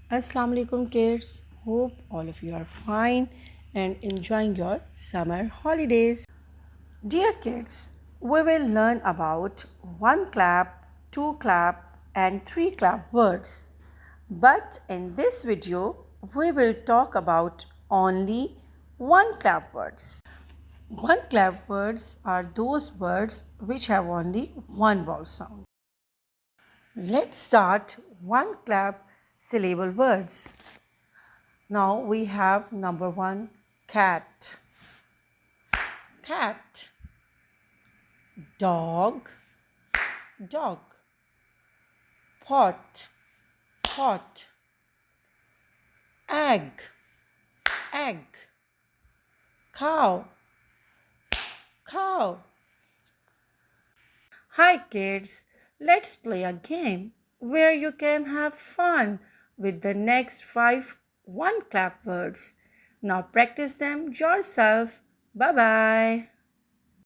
Assalamu alaikum kids. Hope all of you are fine and enjoying your summer holidays. Dear kids, we will learn about one clap, two clap and three clap words. But in this video, we will talk about only one clap words. One clap words are those words which have only one vowel sound. Let's start one clap syllable words. Now we have number one, cat. Cat. Dog. Dog. Pot. Pot. Egg. Egg. Cow. Cow. Hi kids, let's play a game where you can have fun with the next five one clap words. Now practice them yourself. Bye bye.